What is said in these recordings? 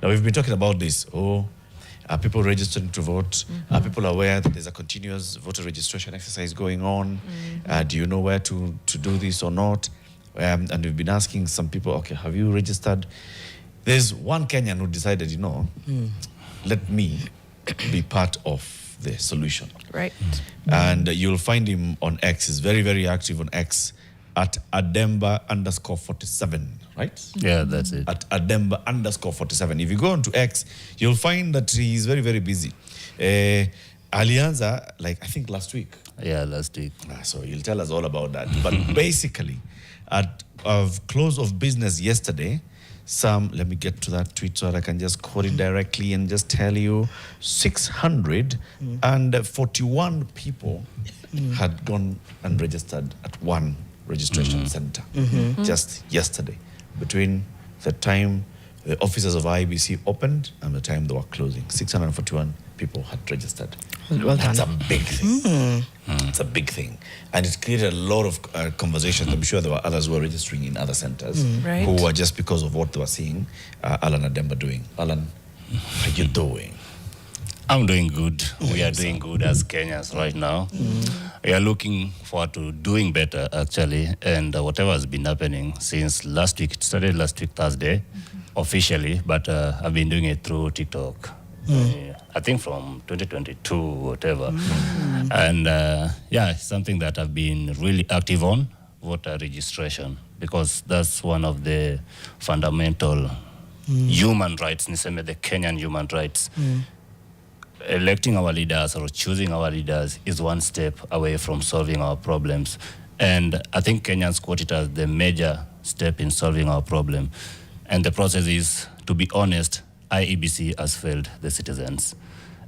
Now, we've been talking about this. Are people registering to vote? Are people aware that there's a continuous voter registration exercise going on? Do you know where to do this or not? And we've been asking some people, okay, have you registered? There's one Kenyan who decided, let me be part of the solution. Right. And you'll find him on X. He's very, very active on X at Ademba_47, right? Yeah, that's it. At Ademba_47. If you go onto X, you'll find that he's very, very busy. Alianza, I think last week. Yeah, last week. So he'll tell us all about that. But basically, at close of business yesterday, let me get to that tweet so that I can just quote it directly and just tell you, 641 people had gone and registered at one registration center just yesterday, between the time the offices of IEBC opened and the time they were closing. 641 people had registered. Well That's done. a big thing. It's a big thing. And it created a lot of conversations. I'm sure there were others who were registering in other centers Right. who were just because of what they were seeing Allan Ademba doing. Allan, how you doing? I'm doing good. We are doing good as Kenyans right now. We are looking forward to doing better, actually. And whatever has been happening since last week, it started last week, Thursday, officially, but I've been doing it through TikTok. I think from 2022, whatever. And it's something that I've been really active on, voter registration, because that's one of the fundamental human rights, the Kenyan human rights. Electing our leaders or choosing our leaders is one step away from solving our problems. And I think Kenyans quote it as the major step in solving our problem. And the process is, to be honest, IEBC has failed the citizens,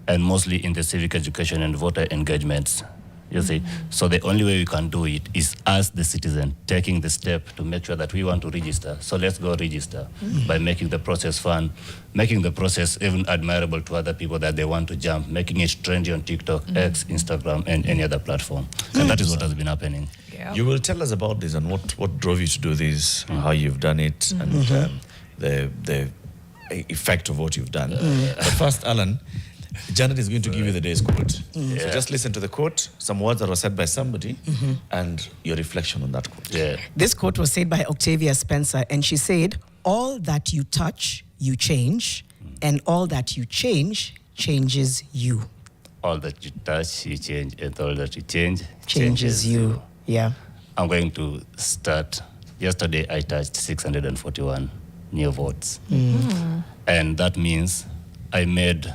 and mostly in the civic education and voter engagements. You see, so the only way we can do it is as the citizen taking the step to make sure that we want to register. So let's go register by making the process fun, making the process even admirable to other people that they want to jump, making it trendy on TikTok, X, Instagram, and any other platform. And that is what has been happening. Yeah. You will tell us about this and what drove you to do this, how you've done it, and the effect of what you've done. But first, Allan, Janet is going to give you the day's quote. So just listen to the quote, some words that were said by somebody, and your reflection on that quote. Yeah. This quote was said by Octavia Spencer, and she said, "All that you touch, you change, and all that you change, changes you." All that you touch, you change, and all that you change, Changes you. Yeah. I'm going to start. Yesterday, I touched 641 new votes. And that means I made,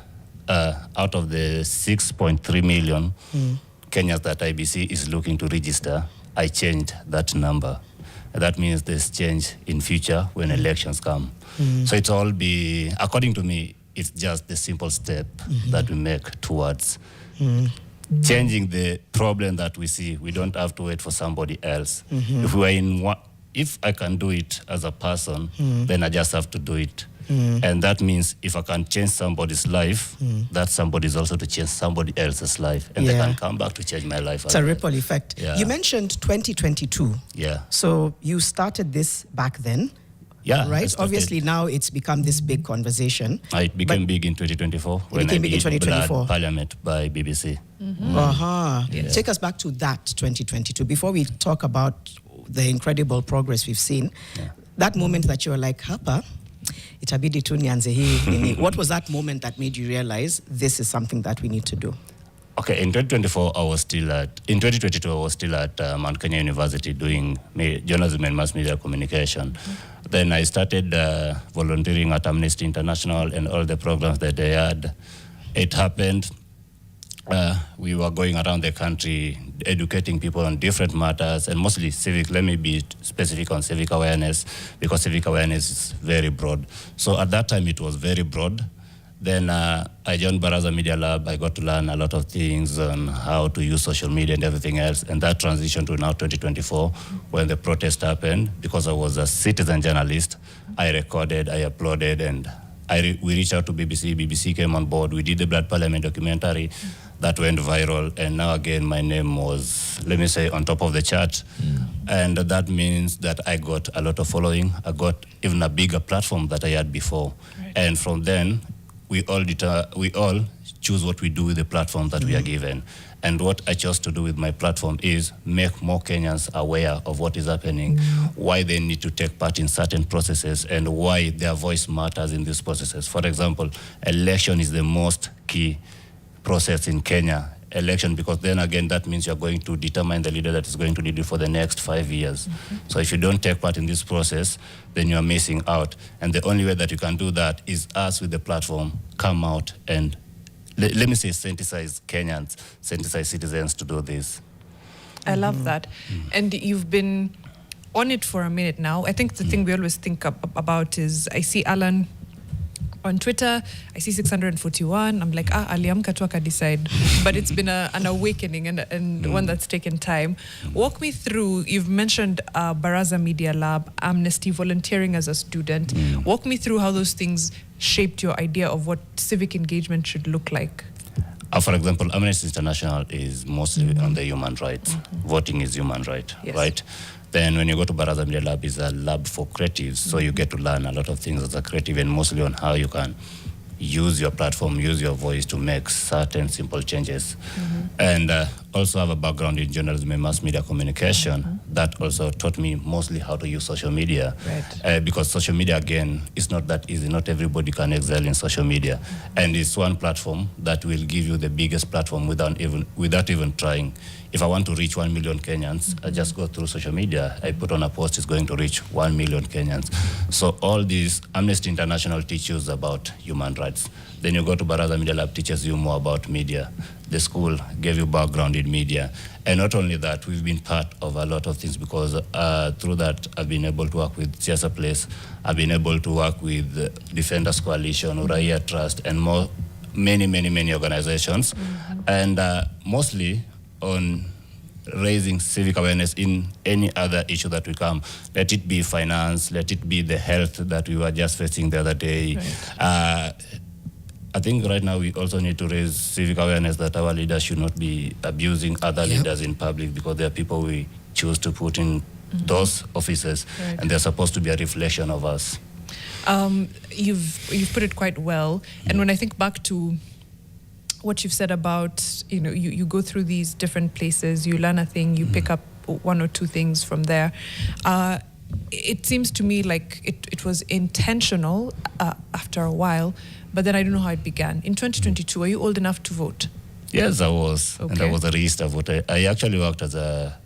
out of the 6.3 million Kenyans that IBC is looking to register, I changed that number. And that means there's change in future when elections come. So it's all according to me, it's just the simple step that we make towards changing the problem that we see. We don't have to wait for somebody else. If I can do it as a person, then I just have to do it. And that means if I can change somebody's life, that somebody is also to change somebody else's life. And they can come back to change my life. It's a ripple effect. Yeah. You mentioned 2022. Yeah. So you started this back then. Yeah. Right? Obviously, now it's become this big conversation. It became big in 2024 when became I big in did 2024. Blood Parliament by BBC. Take us back to that 2022. Before we talk about the incredible progress we've seen, that moment that you were like, Hapa, itabidi tu nianze hii. What was that moment that made you realize this is something that we need to do? Okay, in 2022, I was still at Mount Kenya University doing journalism and mass media communication. Then I started volunteering at Amnesty International and all the programs that they had. It happened. We were going around the country educating people on different matters, and mostly civic. Let me be specific on civic awareness, because civic awareness is very broad. So at that time, it was very broad. Then I joined Baraza Media Lab. I got to learn a lot of things on how to use social media and everything else. And that transitioned to now 2024, when the protest happened. Because I was a citizen journalist, I recorded, I uploaded, and we reached out to BBC. BBC came on board. We did the Blood Parliament documentary that went viral. And now again, my name was, let me say, on top of the chart. And that means that I got a lot of following. I got even a bigger platform that I had before. Right. And from then, we all choose what we do with the platform that we are given. And what I chose to do with my platform is make more Kenyans aware of what is happening, why they need to take part in certain processes, and why their voice matters in these processes. For example, election is the most key process in Kenya. Election, because then again, that means you're going to determine the leader that is going to lead you for the next 5 years. So if you don't take part in this process, then you're missing out. And the only way that you can do that is us with the platform come out and let me say sensitize Kenyans, sensitize citizens to do this. I love that. And you've been on it for a minute now. I think the thing we always think about is, I see Allan on Twitter, I see 641. I'm like, aliamka tu akadecide. But it's been an awakening and one that's taken time. Walk me through, you've mentioned Baraza Media Lab, Amnesty, volunteering as a student. Walk me through how those things shaped your idea of what civic engagement should look like. For example, Amnesty International is mostly on the human rights. Voting is human right, right? Then when you go to Baraza Media Lab, is a lab for creatives, so you get to learn a lot of things as a creative, and mostly on how you can use your platform, use your voice to make certain simple changes. And also have a background in journalism and mass media communication. That also taught me mostly how to use social media. Because social media, again, is not that easy. Not everybody can excel in social media. And it's one platform that will give you the biggest platform without even trying. If I want to reach 1 million Kenyans, I just go through social media. I put on a post, it's going to reach 1 million Kenyans. So all these, Amnesty International teaches about human rights. Then you go to Baraza Media Lab, teaches you more about media. The school gave you background in media. And not only that, we've been part of a lot of things, because through that, I've been able to work with Siasa Place. I've been able to work with Defenders Coalition, Uraia Trust, and many organizations. And mostly on raising civic awareness in any other issue that will come. Let it be finance, let it be the health that we were just facing the other day. I think right now we also need to raise civic awareness that our leaders should not be abusing other leaders in public, because there are people we choose to put in those offices, and they're supposed to be a reflection of us. You've put it quite well. And when I think back to what you've said about, you go through these different places, you learn a thing, you pick up one or two things from there. It seems to me like it was intentional after a while, but then I don't know how it began. In 2022, are you old enough to vote? Yes, I was. Okay. And I was a registered voter. I actually worked as a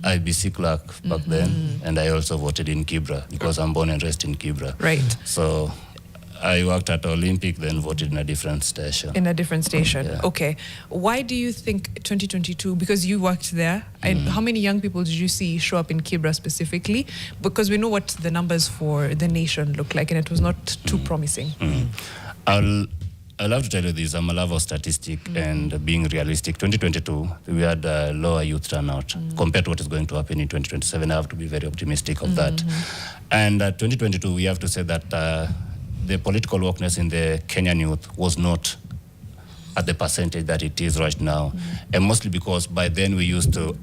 IBC clerk back then, and I also voted in Kibra, because I'm born and raised in Kibra. Right. So I worked at Olympic, then voted in a different station. In a different station, okay. Why do you think 2022, because you worked there, and how many young people did you see show up in Kibra specifically? Because we know what the numbers for the nation look like, and it was not too promising. I'll have to tell you this, I'm a lover of statistic and being realistic. 2022, we had a lower youth turnout compared to what is going to happen in 2027. I have to be very optimistic of that. And 2022, we have to say that the political wokeness in the Kenyan youth was not at the percentage that it is right now. And mostly because by then we used to,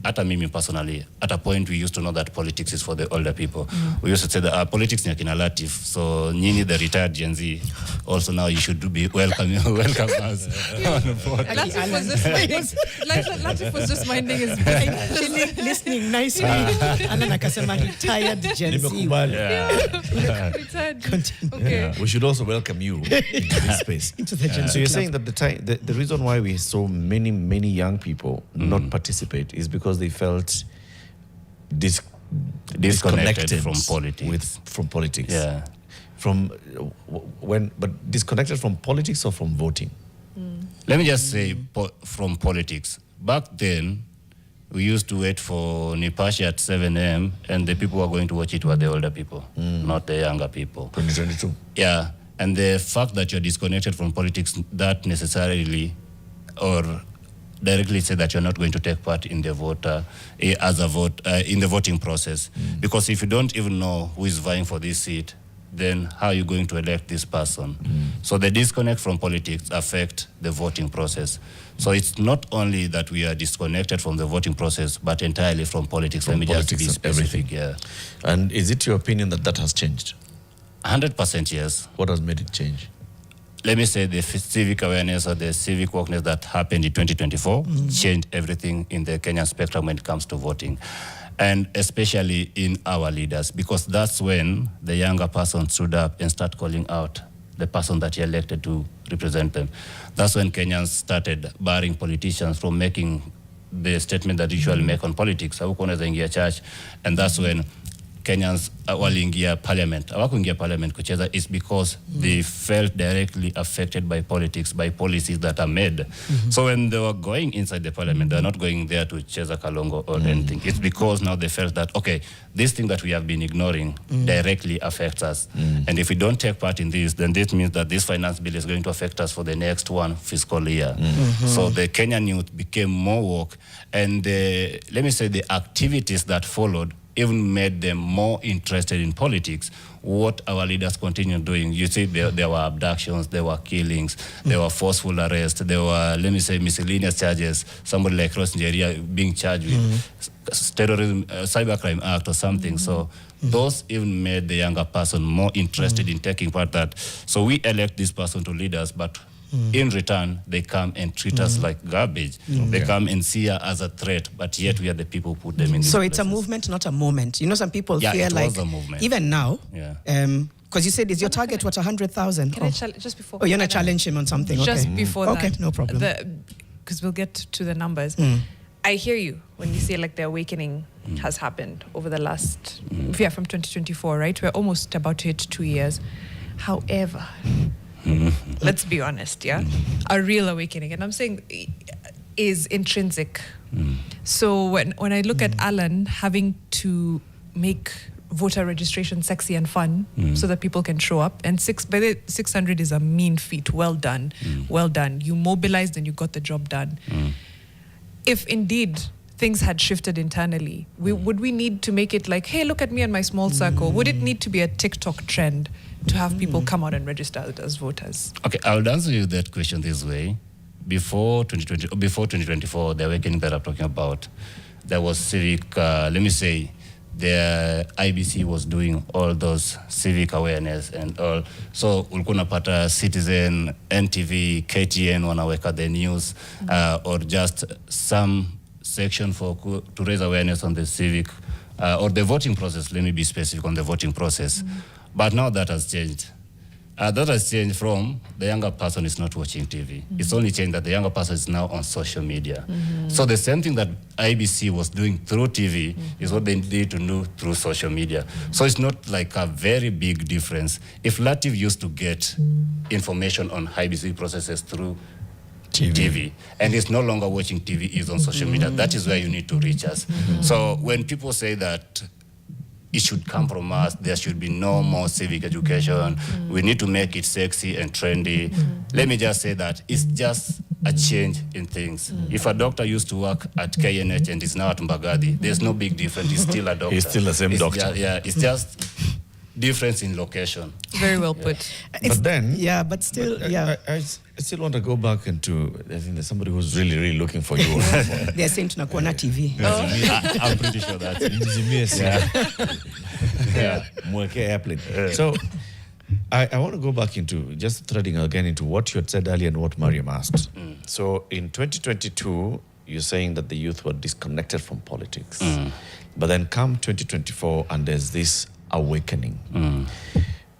at me personally, at a point we used to know that politics is for the older people. We used to say that politics is latif, so Nini, the retired Gen Z, also now you should be welcome us on the board. Latif was just minding his business. Listening nicely. Allan akasema retired Gen Z. Retired. Okay. We should also welcome you into this space. Into the Gen Z. So you're saying that the reason why we saw many young people not participate is because they felt disconnected from politics. From politics. Yeah. But disconnected from politics or from voting? Let me just say from politics. Back then, we used to wait for Nipashe at 7 a.m. and the people who were going to watch it were the older people, not the younger people. 2022. Yeah. And the fact that you're disconnected from politics, that necessarily or directly say that you're not going to take part in the in the voting process. Because if you don't even know who is vying for this seat, then how are you going to elect this person? So the disconnect from politics affect the voting process. So it's not only that we are disconnected from the voting process, but entirely from politics. From Let me just be politics and specific. everything. Yeah. And is it your opinion that that has changed? 100% yes. What has made it change? Let me say the civic awareness or the civic wokeness that happened in 2024 changed everything in the Kenyan spectrum when it comes to voting. And especially in our leaders, because that's when the younger person stood up and started calling out the person that he elected to represent them. That's when Kenyans started barring politicians from making the statement that they usually make on politics. Hawakuweza ingia church, and that's when Kenyans waliingia parliament. Hawakuingia parliament kucheza is because they felt directly affected by politics, by policies that are made. So when they were going inside the parliament, they're not going there to cheza kalongo or anything. It's because now they felt that, okay, this thing that we have been ignoring directly affects us. And if we don't take part in this, then this means that this finance bill is going to affect us for the next one fiscal year. So the Kenyan youth became more woke, and let me say the activities that followed even made them more interested in politics. What our leaders continue doing, you see, there were abductions, there were killings, there were forceful arrests, there were, let me say, miscellaneous charges. Somebody like Ross Nigeria being charged with terrorism, cybercrime act or something. So those even made the younger person more interested in taking part. That so we elect this person to lead us, but in return, they come and treat us like garbage. They come and see us as a threat, but yet we are the people who put them in. So these it's a places. movement, not a moment. You know, some people Yeah, fear it like was a movement. even now, Yeah. because you said is your target what 100,000? Can I just before? Oh, you're gonna challenge him on something? Just Okay. before Okay, that. no problem. Because we'll get to the numbers. I hear you when you say like the awakening has happened over the last, from 2024, right? We're almost about to hit 2 years. However, let's be honest, yeah? A real awakening, and I'm saying is intrinsic. So when I look at Allan having to make voter registration sexy and fun so that people can show up, and 600 is a mean feat. Well done. Well done. You mobilized and you got the job done. If indeed things had shifted internally, would we need to make it like, hey, look at me and my small circle? Would it need to be a TikTok trend to have people come out and register as voters? Okay, I will answer you that question this way. Before 2024, the awakening that I'm talking about, there was civic, let me say, the IBC was doing all those civic awareness and all. So ulikuwa unapata Citizen, NTV, KTN wanaweka the news, or just some section to raise awareness on the civic or the voting process. Let me be specific on the voting process. But now that has changed. That has changed from the younger person is not watching TV. It's only changed that the younger person is now on social media. So the same thing that IBC was doing through TV is what they need to do through social media. So it's not like a very big difference. If Latif used to get information on IBC processes through TV and is no longer watching TV, is on social media, that is where you need to reach us. So when people say that it should come from us, there should be no more civic education, we need to make it sexy and trendy. Let me just say that it's just a change in things. If a doctor used to work at KNH and is now at Mbagadi, there's no big difference. He's still a doctor. He's still the same doctor. It's just difference in location. Very well put. But then, but still, I still want to go back into, I think there's somebody who's really, really looking for you. they're saying tunakuwa na TV. I'm pretty sure that. Mweke airplane. So I want to go back into, just threading again into what you had said earlier and what Mariam asked. So in 2022, you're saying that the youth were disconnected from politics. But then come 2024 and there's this awakening.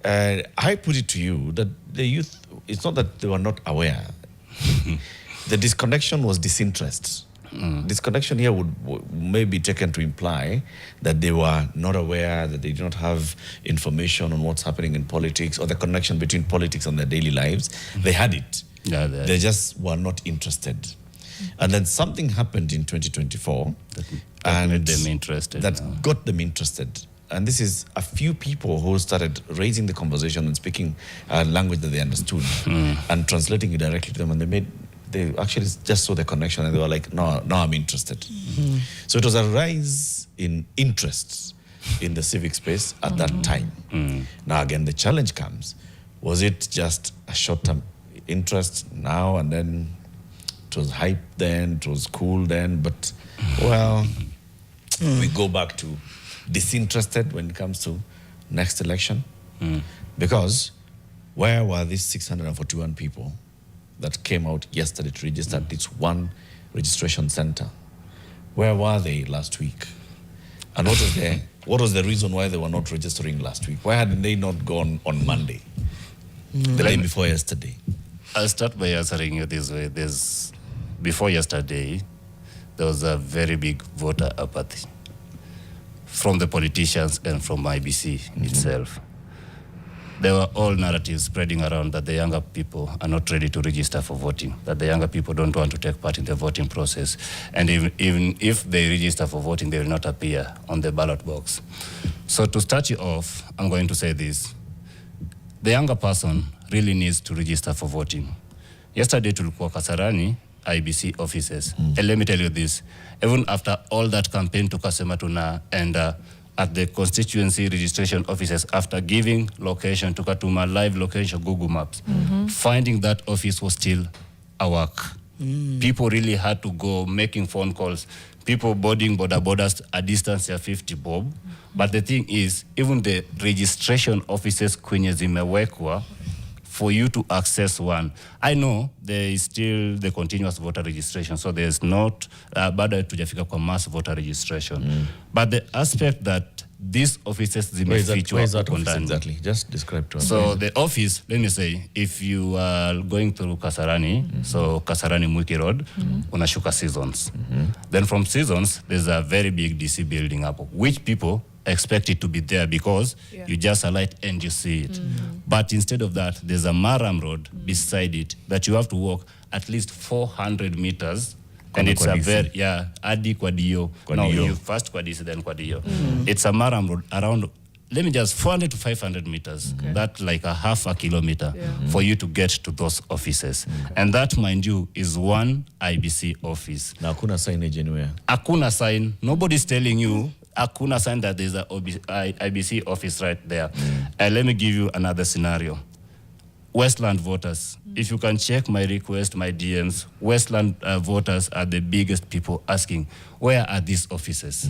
I put it to you that the youth, it's not that they were not aware. The disconnection was disinterest. Disconnection here would maybe taken to imply that they were not aware, that they did not have information on what's happening in politics or the connection between politics and their daily lives. They had it. They just were not interested. And then something happened in 2024 that made them interested. That got them interested. And this is a few people who started raising the conversation and speaking a language that they understood and translating it directly to them. And they actually just saw the connection and they were like, no, I'm interested. So it was a rise in interests in the civic space at that time. Now again, the challenge comes, was it just a short-term interest now and then it was hype then, it was cool then, but well, we go back to disinterested when it comes to next election? Because where were these 641 people that came out yesterday to register at this one registration center? Where were they last week? And what was the reason why they were not registering last week? Why hadn't they not gone on Monday, the day before yesterday? I'll start by answering you this way. Before yesterday, there was a very big voter apathy from the politicians and from IBC itself. There were all narratives spreading around that the younger people are not ready to register for voting, that the younger people don't want to take part in the voting process. And even if they register for voting, they will not appear on the ballot box. So to start you off, I'm going to say this. The younger person really needs to register for voting. Yesterday, tulikuwa Kasarani, IBC offices. And let me tell you this, even after all that campaign to Kasema Tuna and at the constituency registration offices, after giving location to Katuma, live location, Google Maps, finding that office was still a work. People really had to go making phone calls, people boarding borders a distance of 50 bob. But the thing is, even the registration offices kwenye zimewekwa, for you to access one. I know there is still the continuous voter registration, so there's not bado tujafika kwa mass voter registration. But the aspect that these offices zimefichwa where is that office exactly? Just describe to us. So the office, let me say, if you are going through Kasarani, so Kasarani Mwiki Road, unashuka Seasons. Then from Seasons, there's a very big DC building up, which people expect it to be there because you just alight and you see it. But instead of that, there's a Maram Road beside it that you have to walk at least 400 meters. And it's a very, Adi Kwadio. No, you first Kwadisi, then Kwadio. It's a Maram Road around, let me just 400 to 500 meters. That's like a half a kilometer for you to get to those offices. And that, mind you, is one IBC office. Now, hakuna signage anywhere. Hakuna sign. Nobody's telling you. Hakuna sign that there's a IBC office right there. And let me give you another scenario. Westland voters. If you can check my request, my DMs, Westland voters are the biggest people asking, where are these offices?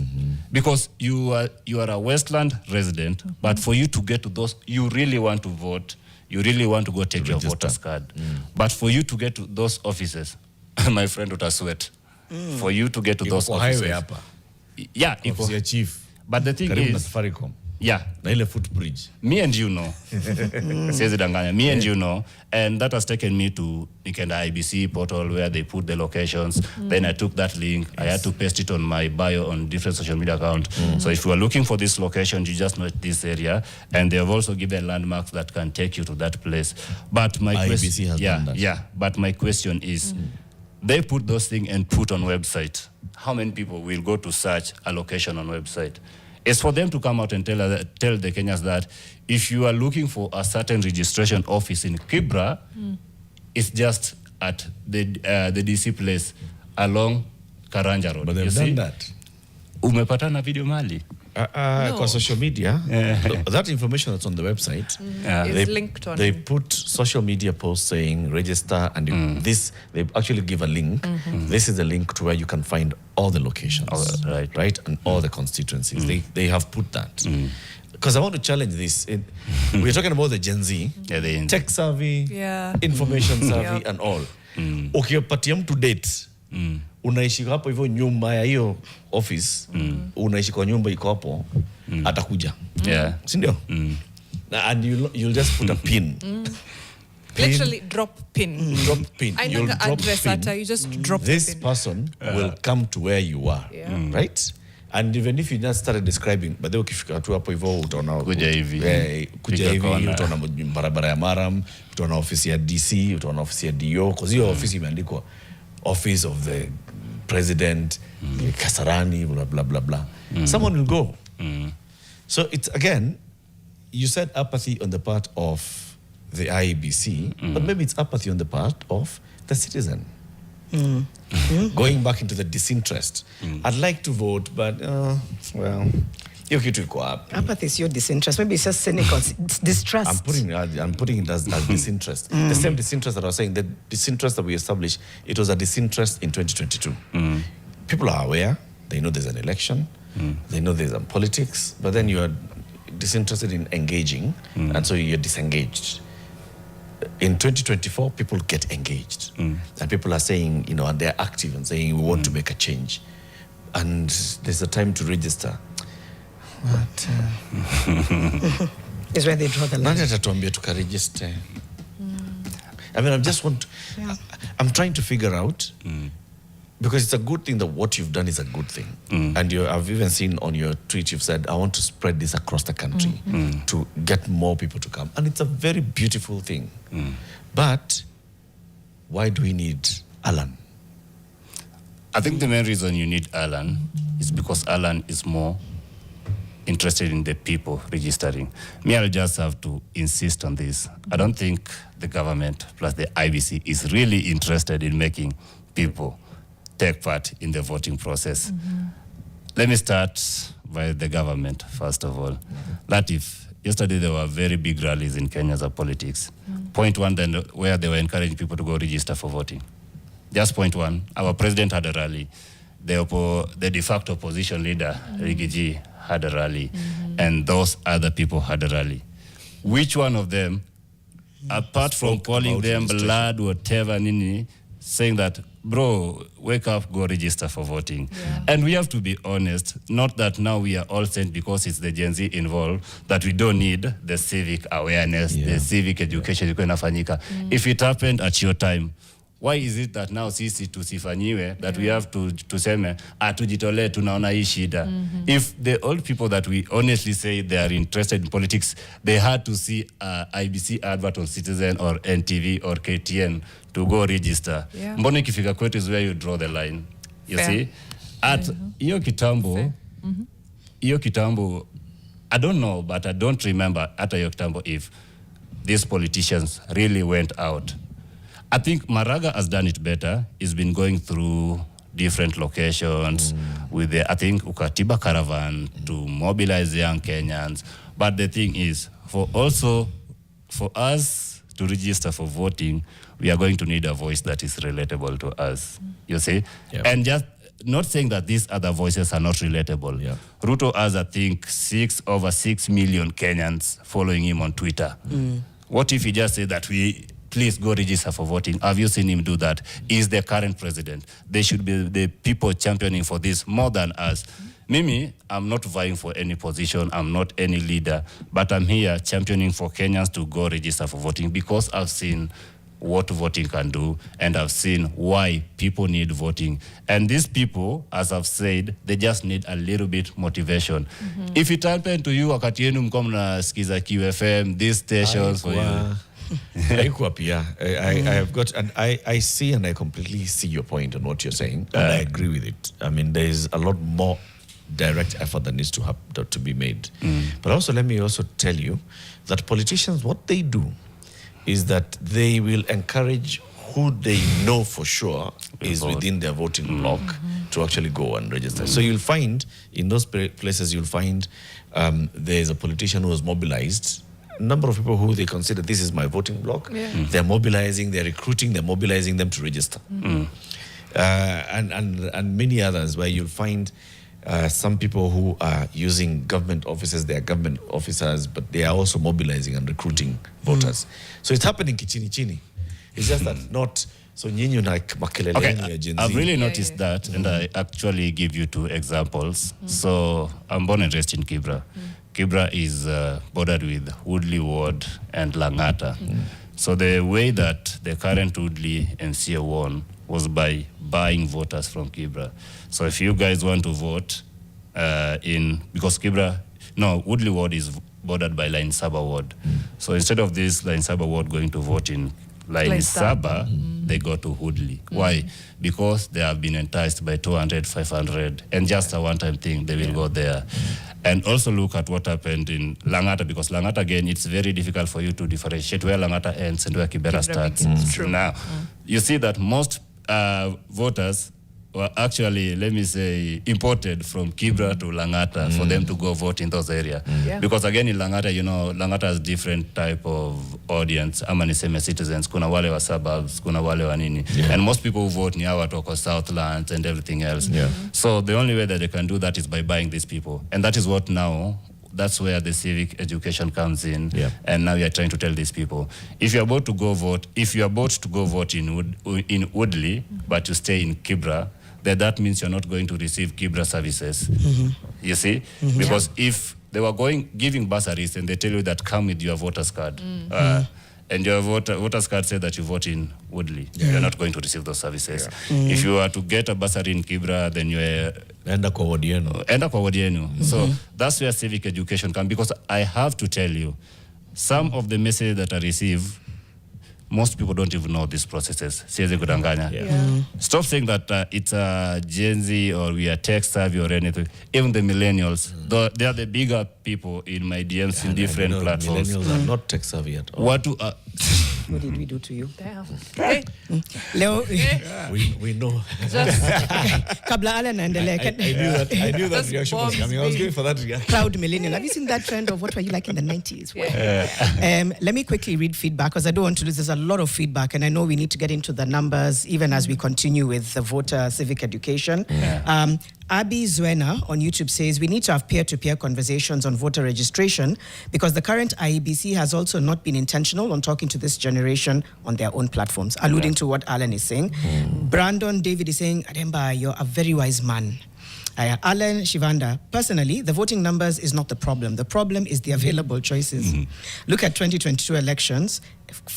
Because you are a Westland resident, but for you to get to those, you really want to vote, you really want to go take your voter's card. But for you to get to those offices, my friend Utaswet, for you to get to those offices. Yeah, Officer Chief. But the thing is, na ile footbridge. Me and you know. Me and you know. And that has taken me to the IBC portal where they put the locations. Then I took that link. I had to paste it on my bio on different social media accounts. So if you are looking for this location, you just know this area. And they have also given landmarks that can take you to that place. But my IBC has done that. But my question is, they put those things and put on website. How many people will go to search a location on website? It's for them to come out and tell the Kenyans that if you are looking for a certain registration office in Kibra, it's just at the DC place along Karanja Road. But they've done that. Umepata na video mali? Kwa social media, that information that's on the website, is linked on. They put social media posts saying register, and they actually give a link. This is the link to where you can find all the locations, right, and all the constituencies. They have put that. Because I want to challenge this. We're talking about the Gen Z, tech savvy, information savvy, and all. Ukipatia mtu date, unaishi hapo hivyo nyumba ya hiyo office, unaishi kwa nyumba iko hapo, atakuja. Si ndio? And you'll just put a pin. Literally drop pin. Drop pin. You'll drop address pin. You just drop this pin. person will come to where you are, right? And even if you just started describing, but ukifika tu hapo hivyo utaona kuja hivi utaona barabara ya Maram, utaona ofisi ya DC, utaona ofisi ya DO, because hiyo ofisi imeandikwa Office of the President, Kasarani, blah blah blah blah. Someone will go. So it's again, you said apathy on the part of the IEBC, but maybe it's apathy on the part of the citizen. Going back into the disinterest. I'd like to vote, but well, Hiyo kitu iko wapi? Apathy is your disinterest. Maybe it's just cynical. It's distrust. I'm putting it as disinterest. The same disinterest that I was saying, the disinterest that we established, it was a disinterest in 2022. People are aware. They know there's an election. They know there's politics. But then you are disinterested in engaging, and so you're disengaged. In 2024, people get engaged. And people are saying, and they're active and saying, we want to make a change. And there's a time to register. But is where they draw the line. I mean, I'm trying to figure out, because it's a good thing that what you've done is a good thing. And I've even seen on your tweet, you've said, I want to spread this across the country to get more people to come. And it's a very beautiful thing. But why do we need Allan? I think the main reason you need Allan is because Allan is more interested in the people registering. Me, I'll just have to insist on this. I don't think the government plus the IBC is really interested in making people take part in the voting process. Let me start by the government, first of all. Latif, yesterday there were very big rallies in Kenya's politics. Point one, then, where they were encouraging people to go register for voting. Just point one, our president had a rally. The de facto opposition leader, Rigiji, had a rally, and those other people had a rally. Which one of them, apart from calling them blood, whatever, nini, saying that, bro, wake up, go register for voting. And we have to be honest, not that now we are all sent because it's the Gen Z involved, that we don't need the civic awareness, the civic education. If it happened at your time, why is it that now sisi tusifanyiwe, that we have to tuseme atujitole tunaona hii shida? If the old people that we honestly say they are interested in politics, they had to see IBC advert on Citizen or NTV or KTN to go register. Mbona ikifika kwetu is where you draw the line. You see? At iyo kitambo, I don't know, but I don't remember at iyo kitambo if these politicians really went out. I think Maraga has done it better. He's been going through different locations with the, I think, Ukatiba Caravan to mobilize young Kenyans. But the thing is, for us to register for voting, we are going to need a voice that is relatable to us. You see? And just not saying that these other voices are not relatable. Ruto has, I think, over 6 million Kenyans following him on Twitter. What if he just said that please go register for voting? Have you seen him do that? He's the current president. They should be the people championing for this more than us. Mimi, I'm not vying for any position. I'm not any leader. But I'm here championing for Kenyans to go register for voting because I've seen what voting can do, and I've seen why people need voting. And these people, as I've said, they just need a little bit motivation. If it happened to you, wakati yenu mko mnasikiza QFM, these stations for you. I have got, and I see and I completely see your point on what you're saying, and I agree with it. I mean, there's a lot more direct effort that needs to be made. But also, let me also tell you that politicians, what they do is that they will encourage who they know for sure is within their voting block to actually go and register. So you'll find, in those places, you'll find there's a politician who was mobilized, a number of people who they consider this is my voting block. They're mobilizing, they're recruiting, they're mobilizing them to register. And many others where you'll find some people who are using government offices, they are government officers, but they are also mobilizing and recruiting voters. So it's happening chini. It's just that not so nyinyi na makelele Gen Z. I've really noticed that, and I actually give you 2 examples. So I'm born and raised in Kibra. Kibra is bordered with Woodley Ward and Langata. So the way that the current Woodley MCA won was by buying voters from Kibra. So if you guys want to vote because Woodley Ward is bordered by Line Saba Ward. So instead of this Line Saba Ward going to vote in Line Saba, they go to Woodley. Why? Because they have been enticed by 200, 500, and just a one-time thing, they will go there. And also look at what happened in Langata, because Langata, again, it's very difficult for you to differentiate where Langata ends and where Kibera starts. True. Now, you see that most voters were actually, let me say, imported from Kibra to Langata for them to go vote in those areas. Yeah. Because again, in Langata, Langata has different type of audience. Ama niseme citizens, kuna wale wa suburbs, kuna wale wa nini. And most people who vote ni hawa toko Southlands and everything else. Yeah. So the only way that they can do that is by buying these people. And that is what now, that's where the civic education comes in. Yeah. And now we are trying to tell these people, if you're about to go vote, in Woodley, but you stay in Kibra, then that means you're not going to receive Kibra services. You see? Because if they were giving bursaries and they tell you that come with your voter's card, and your voter's card said that you vote in Woodley, you're not going to receive those services. If you are to get a bursary in Kibra, then you're Enda kwa wodi yenu. So that's where civic education comes, because I have to tell you, some of the messages that I receive, most people don't even know these processes. Siwezi kudanganya. Stop saying that it's a Gen Z or we are tech savvy or anything. Even the millennials, they are the bigger people in my DMs in different platforms. Millennials are not tech savvy at all. What did we do to you? Damn. Hey. Leo, We know. kabla Allan aendelee, I knew that Those reaction was bombs coming. I was being- going for that reaction. proud millennial. Have you seen that trend of what were you like in the 90s? Let me quickly read feedback because I don't want to lose. There's a lot of feedback, and I know we need to get into the numbers even as we continue with the voter civic education. Abby Zwena on YouTube says we need to have peer-to-peer conversations on voter registration because the current IEBC has also not been intentional on talking to this generation on their own platforms, alluding to what Allan is saying. Brandon David is saying, Ademba, you're a very wise man. Allan Shivanda, personally, the voting numbers is not the problem. The problem is the available choices. Look at 2022 elections,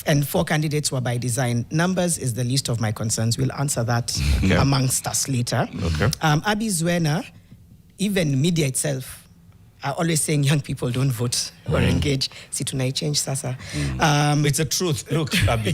and 4 candidates were by design. Numbers is the least of my concerns. We'll answer that amongst us later. Abby Zwena, even media itself, are always saying young people don't vote or engage. See, tonight change sasa. It's a truth. Look, Abby,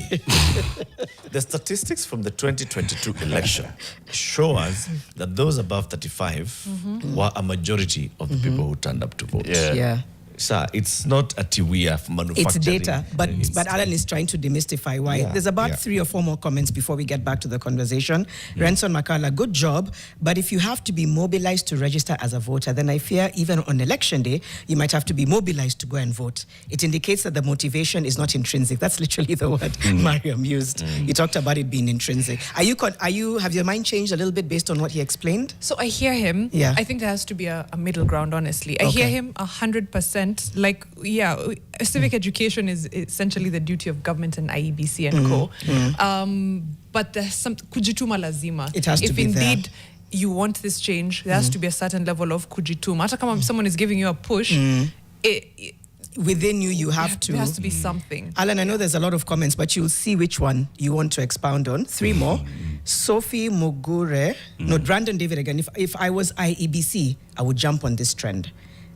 the statistics from the 2022 election show us that those above 35 were a majority of the people who turned up to vote. Yeah. Sir, it's not a tiwia manufacturing. It's data, but Allan is trying to demystify why. Yeah, There's about 3 or 4 more comments before we get back to the conversation. Renson Makala, good job, but if you have to be mobilized to register as a voter, then I fear even on election day, you might have to be mobilized to go and vote. It indicates that the motivation is not intrinsic. That's literally the word Mariam used. He talked about it being intrinsic. Have your mind changed a little bit based on what he explained? So I hear him. Yeah. I think there has to be a middle ground, honestly. I hear him 100%. Like, civic education is essentially the duty of government and IEBC and co. But there's some kujituma lazima. It has to if be there. indeed you want this change, there has to be a certain level of kujituma. Hata kama someone is giving you a push, within you have to. There has to be something. Allan, I know there's a lot of comments, but you'll see which one you want to expound on. 3 more. Sophie Mugure. No, Brandon David again. If I was IEBC, I would jump on this trend.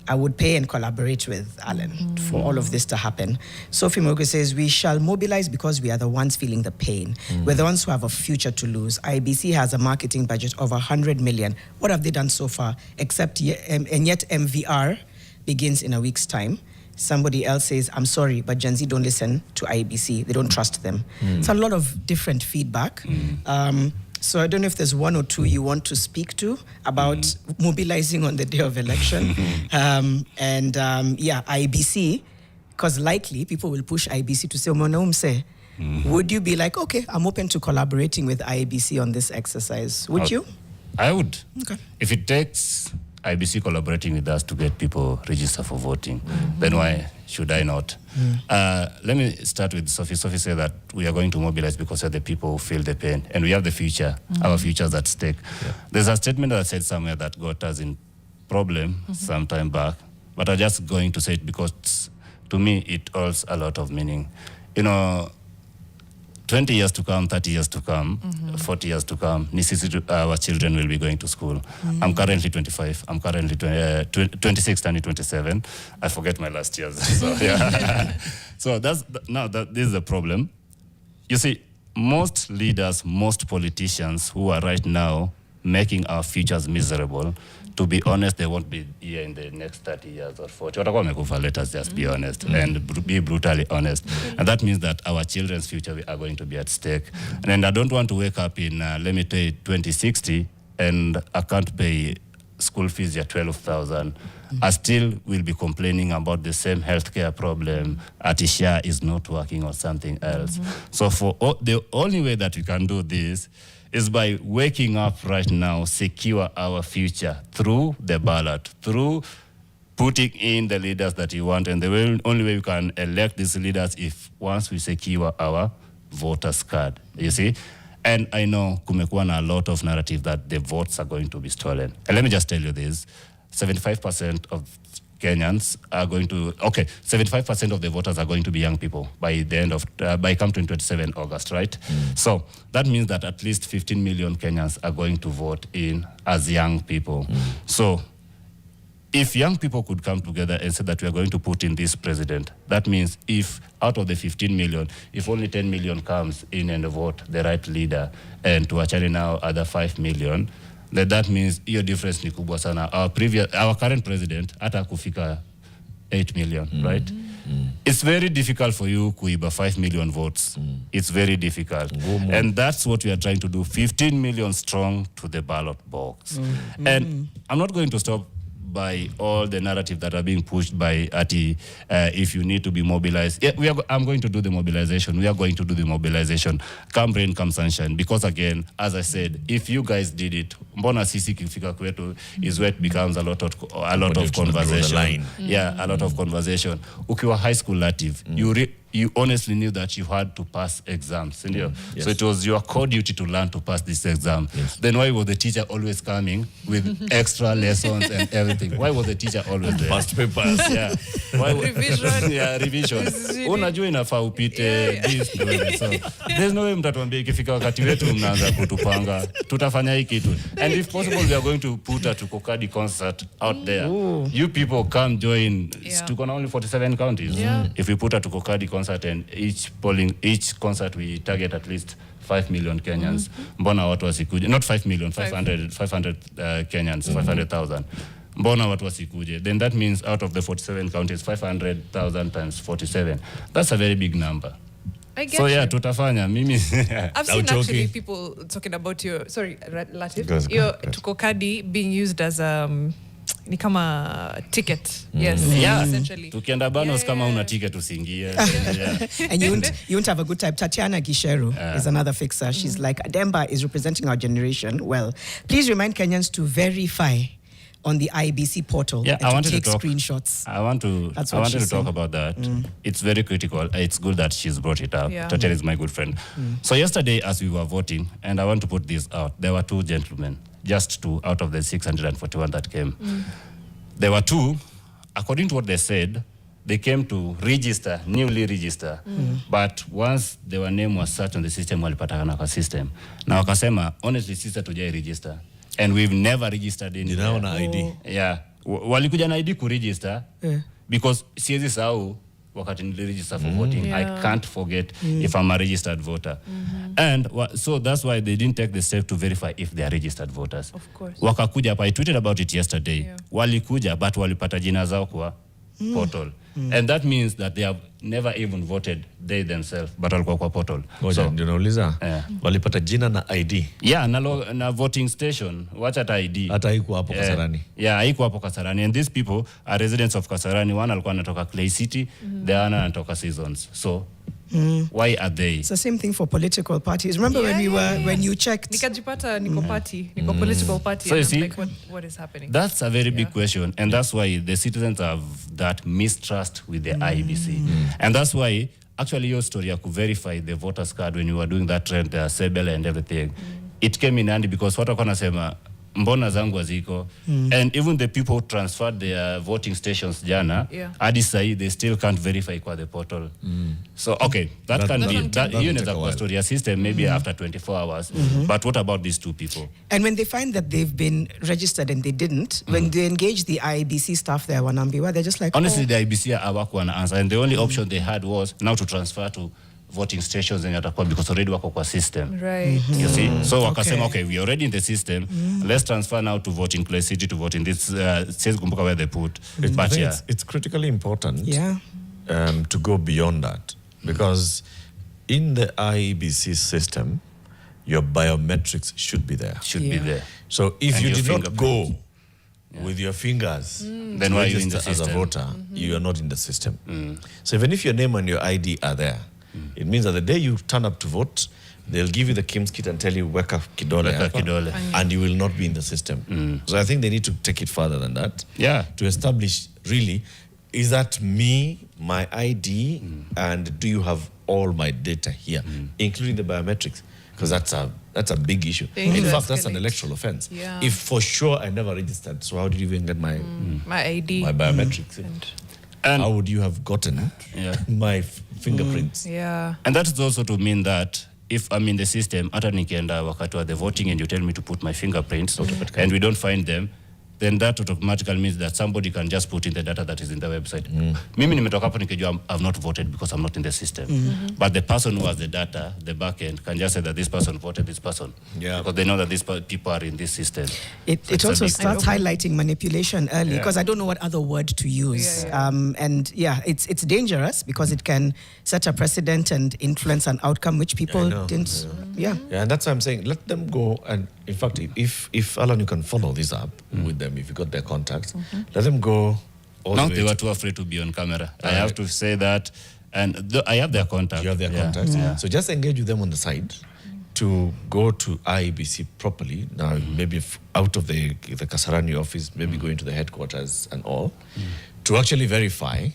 I would pay and collaborate with Allan for all of this to happen. Sophie Mugure says, we shall mobilize because we are the ones feeling the pain. We're the ones who have a future to lose. IEBC has a marketing budget of 100 million. What have they done so far? And yet MVR begins in a week's time. Somebody else says, I'm sorry, but Gen Z don't listen to IEBC. They don't trust them. It's a lot of different feedback. So I don't know if there's 1 or 2 you want to speak to about mobilizing on the day of election. IEBC, because likely people will push IEBC to say, would you be like, okay, I'm open to collaborating with IEBC on this exercise? Would you? I would. Okay. If it takes IEBC collaborating with us to get people register for voting, then why should I not? Let me start with Sophie. Sophie said that we are going to mobilize because of the people who feel the pain. And we have the future. Our future's at stake. There's a statement that I said somewhere that got us in problem some time back. But I'm just going to say it because to me, it holds a lot of meaning. 20 years to come, 30 years to come, 40 years to come, our children will be going to school. I'm currently 25. I'm currently 26, turning 27. I forget my last years. So this is the problem. You see, most leaders, most politicians who are right now making our futures miserable, to be honest, they won't be here in the next 30 years or 40. Let us just be honest and be brutally honest. And that means that our children's future are going to be at stake. And I don't want to wake up in, 2060 and I can't pay school fees at 12,000, I still will be complaining about the same healthcare problem. Atisha is not working or something else. So the only way that we can do this is by waking up right now, secure our future through the ballot, through putting in the leaders that you want. And the only way we can elect these leaders if once we secure our voters card, you see? And I know kumekuwa na a lot of narrative that the votes are going to be stolen. And let me just tell you this, 75% of Kenyans are going to, 75% of the voters are going to be young people by the end of, by come 27 August, right? So that means that at least 15 million Kenyans are going to vote in as young people. So if young people could come together and say that we are going to put in this president, that means if out of the 15 million, if only 10 million comes in and vote the right leader, and to actually now other 5 million, that means your difference ni kubwa sana. Our current president, hata kufika 8 million, right? It's very difficult for you kuiba 5 million votes. It's very difficult. And that's what we are trying to do, 15 million strong to the ballot box. And I'm not going to stop by all the narrative that are being pushed by Ati, if you need to be mobilized. Yeah, I'm going to do the mobilization. We are going to do the mobilization. Come rain, come sunshine. Because again, as I said, if you guys did it, mbona sisi kifika kwetu is where it becomes a lot of conversation. Yeah, a lot of conversation. Ukiwa high school native, you honestly knew that you had to pass exams. Yes. So it was your core duty to learn to pass this exam. Yes. Then why was the teacher always coming with extra lessons and everything? Why was the teacher always there? Past papers. Yeah. Revision. Yeah, revision. Unajua inafaa upite this. So there's no way mtatuambia ikifika wakati wetu mnaanza kutupanga. Tutafanya hii kitu. And if possible, we are going to put a Tuko Kadi concert out there. Ooh. You people come join. Tuko na only 47 counties. Yeah. If we put a Tuko Kadi concert and each concert we target at least 5 million Kenyans. Mbona watu wasikuje? Not 5 million, 500 Kenyans, 500,000. Mbona watu wasikuje? Then that means out of the 47 counties, 500,000 times 47. That's a very big number. I get so yeah, tutafanya. Mimi I've seen actually people talking about your, sorry, Latif, your Tuko Kadi being used as ni kama ticket. Yes. Yeah. Essentially. Tukienda banos kama una ticket usingie. And you won't have a good time. Tatiana Gisheru is another fixer. She's like, Ademba is representing our generation. Well, please remind Kenyans to verify on the IBC portal and to take screenshots. I wanted to talk about that. It's very critical. It's good that she's brought it up. Yeah. Tatiana is my good friend. So yesterday as we were voting, and I want to put this out, there were two gentlemen, just two out of the 641 that came. There were two, according to what they said, they came to register, newly register. But once their name was searched on the system, walipatana kwa system. Na wakasema, honestly, sister tujai register. And we've never registered in ID. Yeah. Walikuja na ID ku register because siezi sahau wakati niliregister for voting. I can't forget if I'm a registered voter. And so that's why they didn't take the step to verify if they are registered voters. Of course. Wakakuja hapa, I tweeted about it yesterday. Walikuja but walipata jina zao kwa portal. And that means that they have never even voted they themselves, but walikuwa kwa portal. So ndio nauliza walipata jina na ID. Yeah, na voting station, wacha hata ID. Hata haikuwa hapo Kasarani. Yeah, haikuwa hapo Kasarani. And these people are residents of Kasarani. One alikuwa anatoka Clay City, the other anatoka Seasons. So why are they? It's the same thing for political parties. Remember when you checked? Nikajipata niko party, niko political party. So you see, like, what is happening? That's a very big question, and that's why the citizens have that mistrust with the IBC, and that's why actually your story I could verify the voters card when you were doing that trend, Sebele and everything. It came in handy because what wakona sema mbona zangu haziko, and even the people transferred their voting stations jana hadi sahi they still can't verify kwa the portal. So okay, that can be that you know the story system maybe after 24 hours. But what about these two people? And when they find that they've been registered and they didn't, when they engage the IBC staff there, wanambiwa, they're just like, honestly, the IBC hawakuwa na answer, and the only option they had was now to transfer to voting stations and yatakuwa because already wako kwa system. Right. You see? So wakasema, okay, we are already in the system. Let's transfer now to voting Clay City to vote in this says kumbuka where they put. But it's critically important to go beyond that, because in the IBC system your biometrics should be there. Should be there. So if And you your did not go Yeah. with your fingers Then why are you in the register as a system? voter, you are not in the system. So even if your name and your ID are there, it means that the day you turn up to vote, they'll give you the KIMS kit and tell you weka kidole, Weka hapa," kidole. and you will not be in the system. So I think they need to take it further than that. Yeah. To establish really, is that me, my ID, and do you have all my data here, including the biometrics? Because that's a big issue. They In need to fact, that's an escalate. electoral offense. Yeah. If for sure I never registered, so how did you even get my My ID. my biometrics? And How would you have gotten my fingerprints? Yeah. And that is also to mean that if I'm in the system, hata nikienda wakati wa the voting and you tell me to put my fingerprints and we don't find them, then that automatically means that somebody can just put in the data that is in the website. Mimi nimetoka hapo nikijua I've not voted because I'm not in the system. But the person who has the data, the backend, can just say that this person voted this person. Yeah. Because they know that these people are in this system. It a also big starts highlighting manipulation early, because I don't know what other word to use. And it's dangerous because it can set a precedent and influence an outcome which people know. didn't. Yeah, and that's why I'm saying let them go. And in fact, if Alan, you can follow this up with them, if you got their contacts, let them go. All No, the way they were to- too afraid to be on camera. I have to say that. And I have their contact. You have their contacts. So just engage with them on the side to go to IEBC properly. Now, maybe out of the Kasarani office, maybe going to the headquarters and all, to actually verify,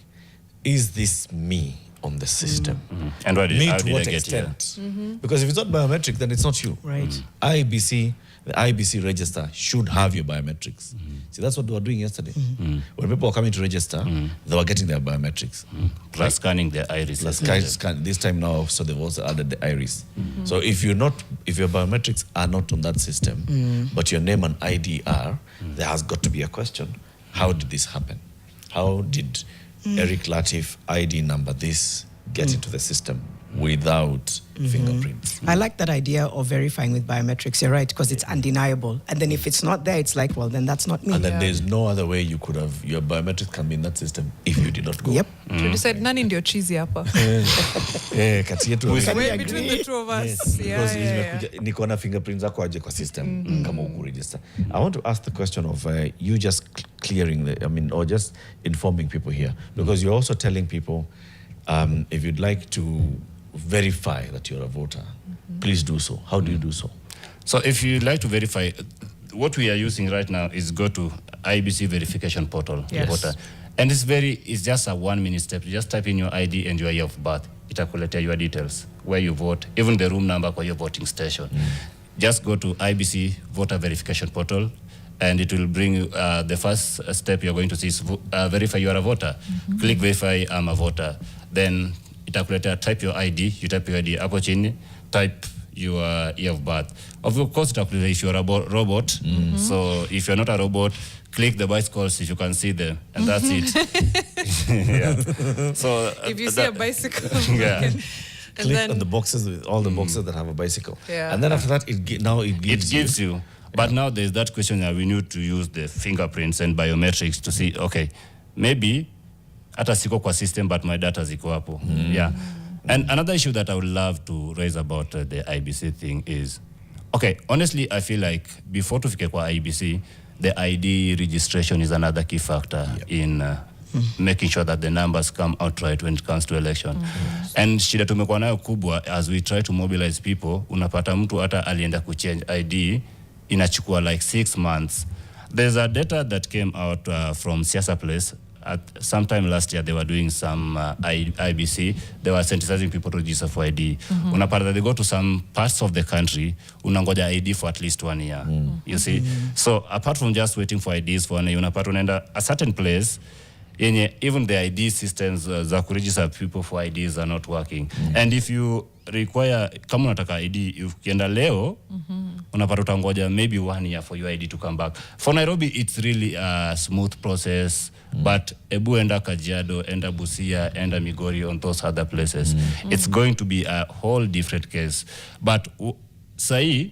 is this me on the system? And how Me did to I what get here? extent? Because if it's not biometric, then it's not you. Right. IEBC, the IEBC register should have your biometrics. See, that's what they were doing yesterday. When people were coming to register, they were getting their biometrics. Plus scanning their iris. This time now, so they've also added the iris. So if your biometrics are not on that system, but your name and ID are, there has got to be a question. How did this happen? How did Eric Latif ID number this get into the system without fingerprints? I like that idea of verifying with biometrics. You're right, because it's undeniable. And then if it's not there, it's like, well, then that's not me. And then there's no other way you could have, your biometrics can be in that system if you did not go. Yep. You said nani ndio chizi hapa. Kati yetu Can we We're agree? between the two of us. Yes, Yeah, because yeah. niko na fingerprints zako aje kwa system kama uku register. I want to ask the question of you just clearing or just informing people here, because you're also telling people if you'd like to verify that you're a voter, please do so. How do you do so? So if you'd like to verify, what we are using right now is go to IBC verification portal. Yes. Voter. And it's just a 1 minute step. You just type in your ID and your year of birth. Itakuleta your details, where you vote, even the room number for your voting station. Just go to IBC voter verification portal, and it will bring you, the first step you're going to see is verify you are a voter. Click verify I'm a voter. Then itakuleta type your ID, you type your ID hapo chini, type your year of birth. Of course, itakuleta if you're a robot. So if you're not a robot, click the bicycles if you can see them, and that's it. Yeah. So If you see a bicycle, Yeah. and Click then on the boxes, with all the boxes that have a bicycle. Yeah. And then after that, it It gives you. But now there's that question that we need to use the fingerprints and biometrics to see, okay, maybe hata siko kwa system, but my data ziko hapo. Yeah. And another issue that I would love to raise about the IBC thing is, okay, honestly, I feel like before tufike kwa IBC, the ID registration is another key factor in making sure that the numbers come out right when it comes to election. And shida tumekuwa nayo kubwa, as we try to mobilize people, unapata mtu hata alienda kuchange ID, inachukua like 6 months. There's a data that came out from Siasa Place. At sometime last year, they were doing some IBC. They were sensitizing people to register for ID. Unapata that they go to some parts of the country, unangoja ID for at least 1 year. You see? So apart from just waiting for IDs for 1 year, unapata unaenda a certain place, even the ID systems za kuregister people for IDs are not working. And if you require, kama unataka ID, ukienda leo, unapata utangoja maybe 1 year for your ID to come back. For Nairobi, it's really a smooth process, but ebu enda Kajiado, enda Busia, enda Migori, on those other places, it's going to be a whole different case. But sahi,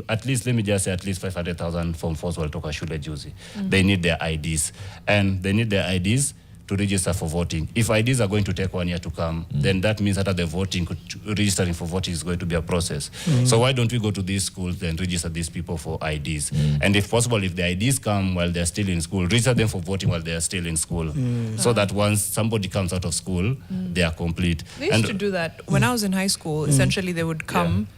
at least, let me just say, at least 500,000 Form 4s walitoka shule juzi. They need their IDs. And they need their IDs to register for voting. If IDs are going to take 1 year to come, then that means that the voting, registering for voting is going to be a process. So why don't we go to these schools and register these people for IDs? And if possible, if the IDs come while they're still in school, register them for voting while they're still in school. So that once somebody comes out of school, they are complete. They used to do that. When I was in high school, essentially they would come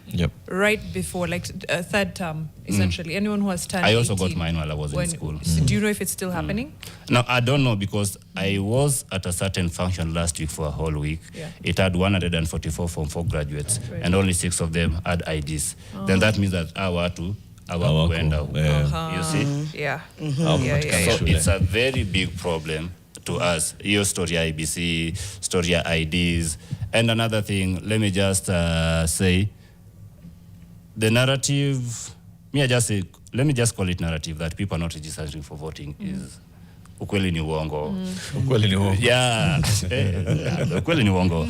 right before, like third term, essentially. Anyone who has turned I also 18, got mine while I was in school. Do you know if it's still happening? No, I don't know, because I was at a certain function last week for a whole week. Yeah. It had 144 Form 4 graduates, and only 6 of them had IDs. Then that means that our kuenda. You see? Yeah. So it's a very big problem to us. Your story IBC, story IDs. And another thing, let me just say, the narrative, let me just call it narrative, that people are not registering for voting is ukweli ni uongo. Ukweli ni uongo. Yeah. Ukweli ni uongo.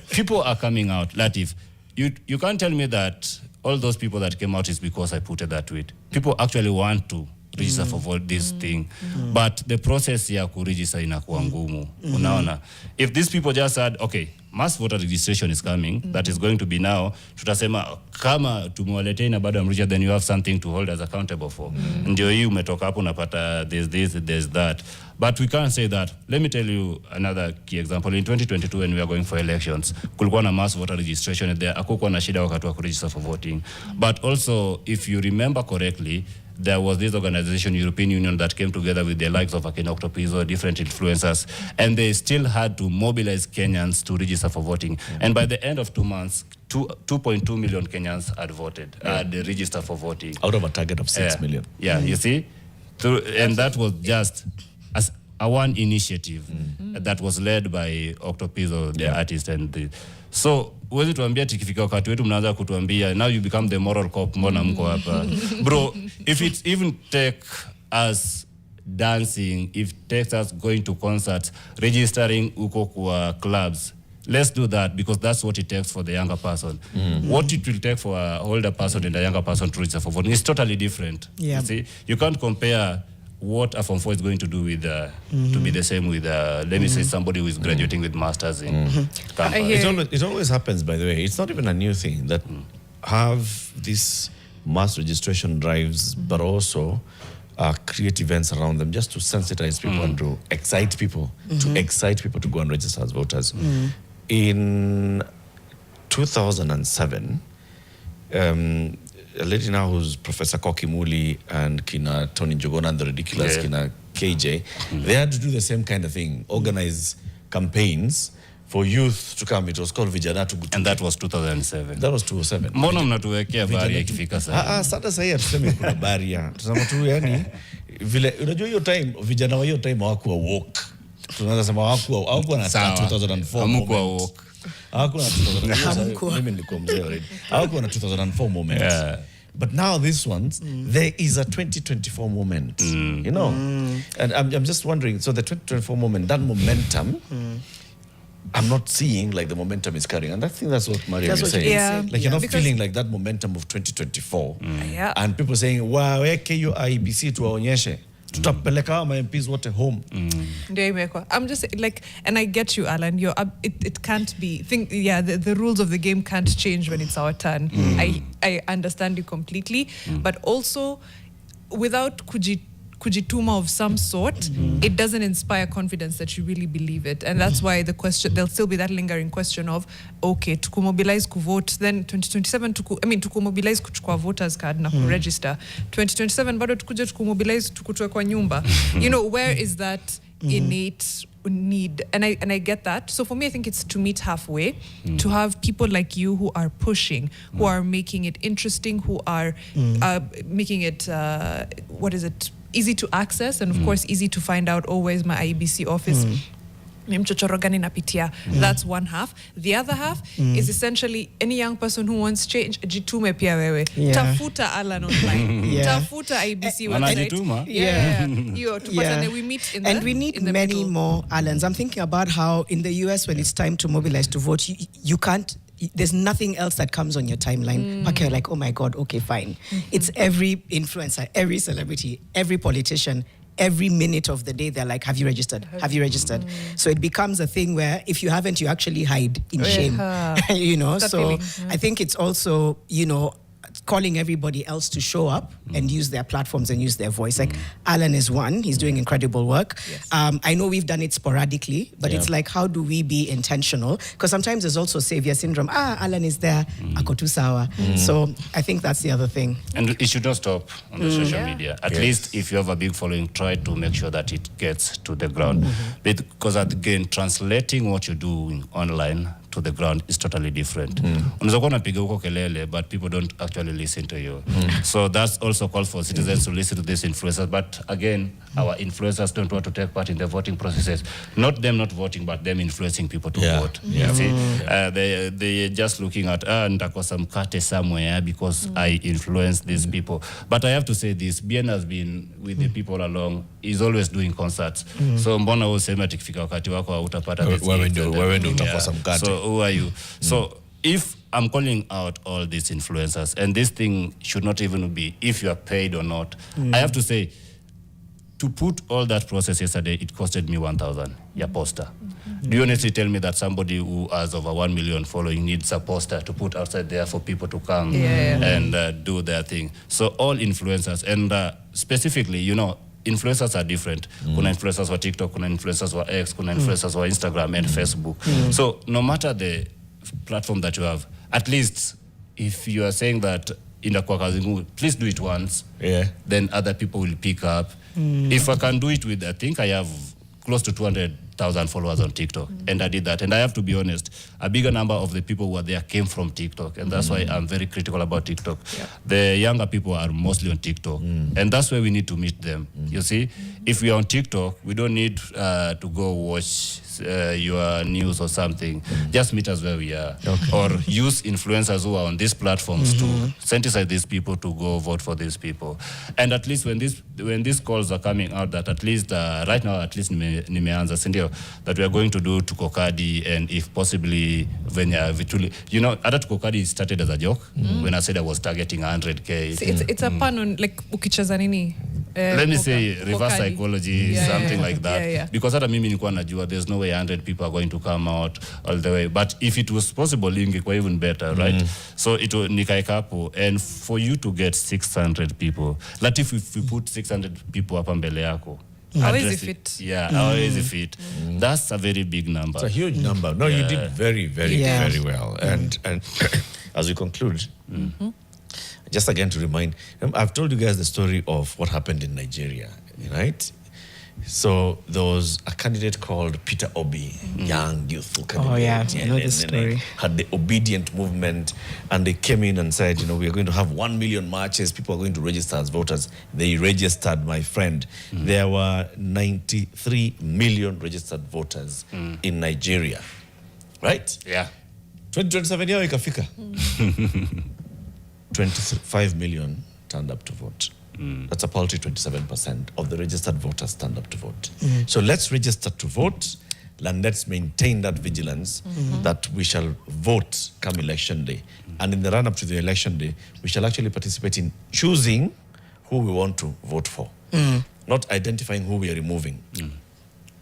People are coming out. Latif, you can't tell me that all those people that came out is because I put that tweet. People actually want to register for vote this thing, but the process ya kuregister inakuwa ngumu. Unaona, if these people just said, okay, mass voter registration is coming, that is going to be now, tutasema kama tumewaletea na bado amrija, then you have something to hold us accountable for. Ndio hii umetoka hapo unapata there's this, there's that. But we can't say that. Let me tell you another key example. In 2022, when we are going for elections, kulikuwa na mass voter registration there, hakukuwa na shida wakati wa kuregister for voting. But also, if you remember correctly, there was this organization, European Union, that came together with the likes of Akin Octopizzo, different influencers, and they still had to mobilize Kenyans to register for voting. And by the end of 2 months, 2.2 million Kenyans had voted, had registered for voting. Out of a target of 6 million. Yeah, you see? And that was just as a one initiative that was led by Octopizzo, the artist. So, uwezi tuambia tikifika wakati wetu mnaanza kutuambia, now you become the moral cop, mbona mko hapa. Bro, if it even take us dancing, if it takes us going to concerts, registering uko kwa clubs, let's do that, because that's what it takes for the younger person. What it will take for an older person and a younger person to register for voting is totally different. Yeah. You see, you can't compare what a Form 4 is going to do with to be the same with let me say somebody who is graduating with masters in campus. It always happens, by the way. It's not even a new thing that have these mass registration drives, but also create events around them just to sensitize people and to excite people, to go and register as voters. In 2007, a lady now who's Professor Kokimuli and Kina Tony Njuguna and the ridiculous Kina KJ, they had to do the same kind of thing, organize campaigns for youth to come. It was called Vijana Tugutuke. And that was 2007. That was 2007. Mbona mnatuwekea baria ikifika sasa? Sasa sahi hatuseme kuna baria. Tunasema tu yani vile unajua hiyo time vijana wa hiyo time hawakuwa woke. Tunaweza sema hawakuwa na 2004. Hamukuwa woke. Hawakuwa na 2004. Mimi nilikuwa mzee already. Hawakuwa na 2004 moment. Yeah. But now these ones, there is a 2024 moment, you know. And I'm just wondering, so the 2024 moment, that momentum, I'm not seeing like the momentum is carrying. And I think that's what Maria is saying. Yeah. Like you're not feeling like that momentum of 2024. Yeah. And people saying, wow, weke yo IBC tuwaonyeshe. Tutapeleka ma MPs wote home. I'm just like, and I get you, Allan. It can't be. The rules of the game can't change when it's our turn. I understand you completely, but also without kujituma of some sort, it doesn't inspire confidence that you really believe it. And that's why the question, there'll still be that lingering question of, okay, to mobilize ku vote, then 2027 to mobilize kuchukua voters card na register. 2027 bado tukuje to mobilize tukutwe kwa nyumba. You know, where is that innate need? And I get that. So for me, I think it's to meet halfway, to have people like you who are pushing, who are making it interesting, who are making it, easy to access, and of course easy to find out, where's my IEBC office. That's one half. The other half is essentially any young person who wants change. Jitume pia wewe. Tafuta Allan online. Tafuta IEBC website. We meet in and we need many more Allans. I'm thinking about how in the US, when it's time to mobilize to vote, you can't. There's nothing else that comes on your timeline. Okay, like, oh my God, okay, fine. It's every influencer, every celebrity, every politician, every minute of the day, they're like, have you registered? Have you registered? So it becomes a thing where if you haven't, you actually hide in shame, you know? That So feeling, I think it's also, you know, calling everybody else to show up and use their platforms and use their voice. Like Allan is one, he's doing incredible work. Yes. I know we've done it sporadically, but it's like, how do we be intentional? Because sometimes there's also savior syndrome. Allan is there, ako tu sawa. So I think that's the other thing. And it should not stop on the social media. At least if you have a big following, try to make sure that it gets to the ground. Because again, translating what you're doing online to the ground is totally different. Unaweza kuwa unapiga huko kelele, but people don't actually listen to you. So that's also call for citizens to listen to these influencers. But again, our influencers don't want to take part in the voting processes. Not them not voting, but them influencing people to vote. You see, they're just looking at, nitakosa mkate somewhere because I influence these people. But I have to say this, BN has been with the people along, is always doing concerts. So mbona useme tikifika wakati wako utapata wewe ndio utakosa mkate. So who are you? So if I'm calling out all these influencers, and this thing should not even be if you are paid or not, I have to say, to put all that process yesterday, it costed me 1,000, your poster. Do you honestly tell me that somebody who has over 1 million following needs a poster to put outside there for people to come and do their thing? So all influencers, and specifically, you know, influencers are different. Kuna influencers for TikTok, kuna influencers for X, kuna influencers for Instagram and Facebook. So no matter the platform that you have, at least if you are saying that in the Kwakazingu, please do it once, then other people will pick up. If I can do it with, I think I have close to 200,000 followers on TikTok, and I did that. And I have to be honest, a bigger number of the people who are there came from TikTok, and that's why I'm very critical about TikTok. The younger people are mostly on TikTok, and that's where we need to meet them. You see, if we are on TikTok, we don't need to go watch your news or something. Just meet us where we are, or use influencers who are on these platforms to sensitize these people to go vote for these people. And at least when these calls are coming out, that at least right now, at least nimeanza sindio, that we are going to do Tuko Kadi, and if possibly when you know, other Tuko Kadi started as a joke when I said I was targeting 100K. So it's a pun on like ukicheza nini. Let me say reverse Kadi. Psychology, something like that. Because hata mimi nilikuwa najua there's no way 100 people are going to come out all the way. But if it was possible, ingekuwa even better, right? So it nikaeka hapo, and for you to get 600 people, like if we put 600 people hapa mbele yako, how is it fit? How is it fit? That's a very big number. It's a huge number. No, you did very, very, very well. And as we conclude, just again to remind, I've told you guys the story of what happened in Nigeria, right? So there was a candidate called Peter Obi, young, youthful candidate. I know this story. Had the obedient movement, and they came in and said, you know, we are going to have 1 million marches. People are going to register as voters. They registered, my friend. There were 93 million registered voters in Nigeria, right? Yeah. 2027 yao ikafika. 25 million turned up to vote. That's a paltry 27% of the registered voters turned up to vote. So let's register to vote, and let's maintain that vigilance that we shall vote come election day. And in the run-up to the election day, we shall actually participate in choosing who we want to vote for. Not identifying who we are removing,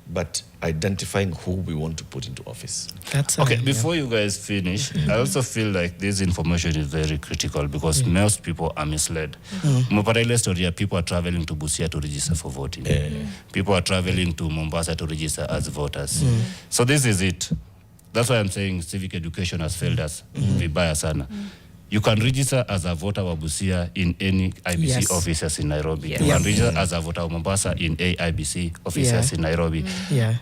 but identifying who we want to put into office. That's okay, before you guys finish, I also feel like this information is very critical because most people are misled. Mupata story, people are traveling to Busia to register for voting. People are traveling to Mombasa to register as voters. So this is it. That's why I'm saying civic education has failed us. Vibaya sana. You can register as a voter of Busia in any IBC offices in Nairobi. You can register as a voter of Mombasa in a IBC offices in Nairobi.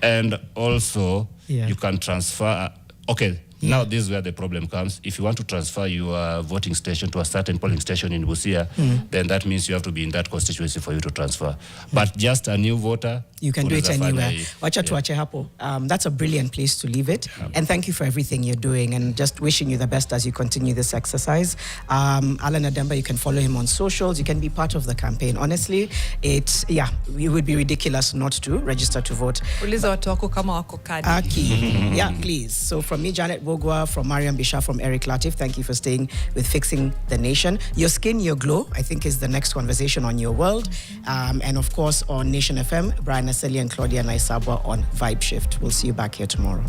And also, you can transfer. Okay, now this is where the problem comes. If you want to transfer your voting station to a certain polling station in Busia, then that means you have to be in that constituency for you to transfer. But just a new voter, you can do it anywhere. Wacha tuache hapo. That's a brilliant place to leave it. And thank you for everything you're doing, and just wishing you the best as you continue this exercise. Allan Ademba, you can follow him on socials. You can be part of the campaign. Honestly, it would be ridiculous not to register to vote. Uliza watu wako kama wako kadi. Yeah, please. So from me, Janet, Bogwa, from Mariam Bisha, from Eric Latif. Thank you for staying with Fixing the Nation. Your Skin, Your Glow, I think, is the next conversation on Your World. And of course, on Nation FM, Brian Aseli and Claudia Naisabwa on Vibe Shift. We'll see you back here tomorrow.